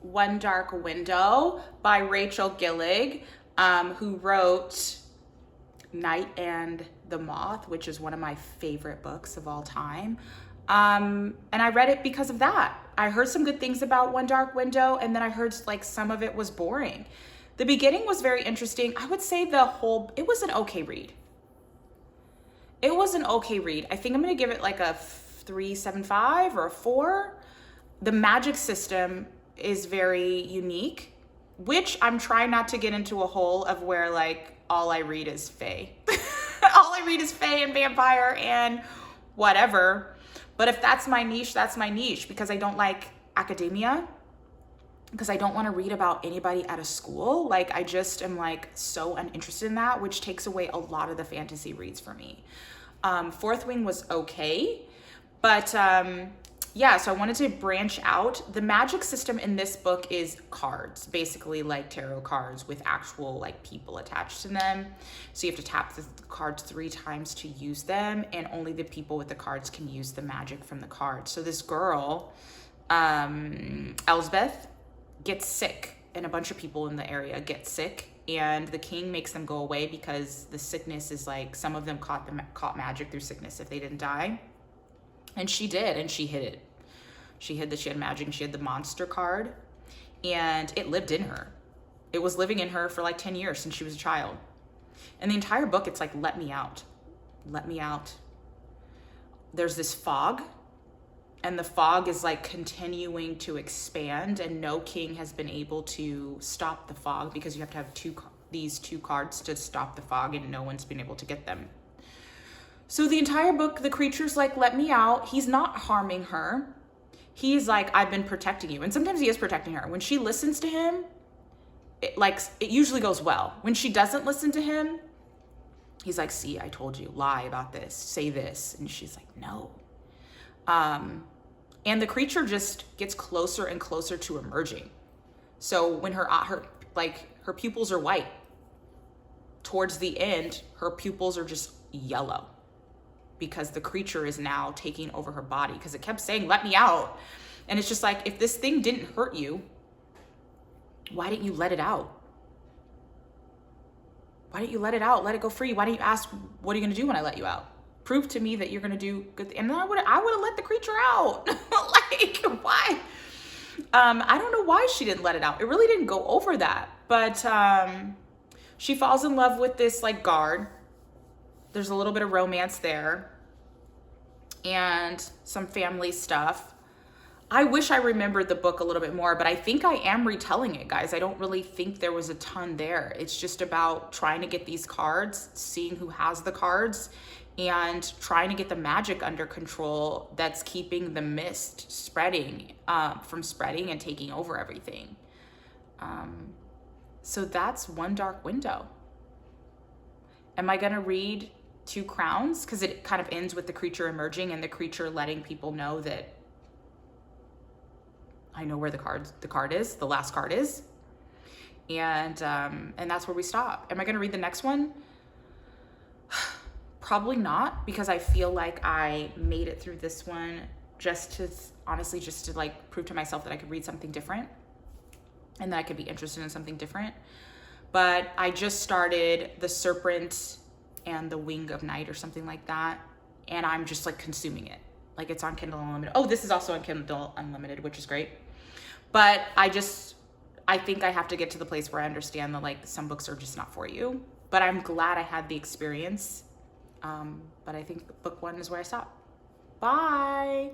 One Dark Window by Rachel Gillig, who wrote Night and the Moth, which is one of my favorite books of all time. And I read it because of that. I heard some good things about One Dark Window, and then I heard like some of it was boring. The beginning was very interesting. I would say it was an okay read. It was an okay read. I think I'm gonna give it like a 3.75 or a 4. The magic system is very unique, which I'm trying not to get into a hole of where like all I read is fae. All I read is fae and vampire and whatever. But if that's my niche, that's my niche, because I don't like academia, because I don't want to read about anybody at a school. Like, I just am like so uninterested in that, which takes away a lot of the fantasy reads for me. Fourth Wing was okay, but yeah, so I wanted to branch out. The magic system in this book is cards, basically like tarot cards with actual like people attached to them. So you have to tap the cards 3 times to use them, and only the people with the cards can use the magic from the cards. So this girl, Elsbeth, gets sick, and a bunch of people in the area get sick, and the king makes them go away because the sickness is like, some of them caught magic through sickness if they didn't die. And she did, and she hid it. She hid that she had magic, and she had the monster card, and it lived in her. It was living in her for like 10 years since she was a child. And the entire book, it's like, let me out. Let me out. There's this fog, and the fog is like continuing to expand, and no king has been able to stop the fog, because you have to have these two cards to stop the fog, and no one's been able to get them. So the entire book, the creature's like, let me out. He's not harming her. He's like, I've been protecting you. And sometimes he is protecting her. When she listens to him, it usually goes well. When she doesn't listen to him, he's like, see, I told you, lie about this, say this. And she's like, no. And the creature just gets closer and closer to emerging. So when her pupils are white, towards the end, her pupils are just yellow, because the creature is now taking over her body, because it kept saying, let me out. And it's just like, if this thing didn't hurt you, why didn't you let it out? Why didn't you let it out? Let it go free. Why didn't you ask, what are you going to do when I let you out? Prove to me that you're going to do good. And then I would have let the creature out. Like, why? I don't know why she didn't let it out. It really didn't go over that. But she falls in love with this like guard. There's a little bit of romance there and some family stuff. I wish I remembered the book a little bit more, but I think I am retelling it, guys. I don't really think there was a ton there. It's just about trying to get these cards, seeing who has the cards, and trying to get the magic under control that's keeping the mist from spreading and taking over everything. So that's One Dark Window. Am I going to read Two Crowns? Because it kind of ends with the creature emerging and the creature letting people know that I know where the last card is. And that's where we stop. Am I going to read the next one? Probably not, because I feel like I made it through this one just to like prove to myself that I could read something different and that I could be interested in something different. But I just started The Serpent and the Wing of Night or something like that, and I'm just like consuming it. Like, it's on Kindle Unlimited. Oh, this is also on Kindle Unlimited, which is great. But I think I have to get to the place where I understand that like some books are just not for you. But I'm glad I had the experience. But I think book 1 is where I stop. Bye.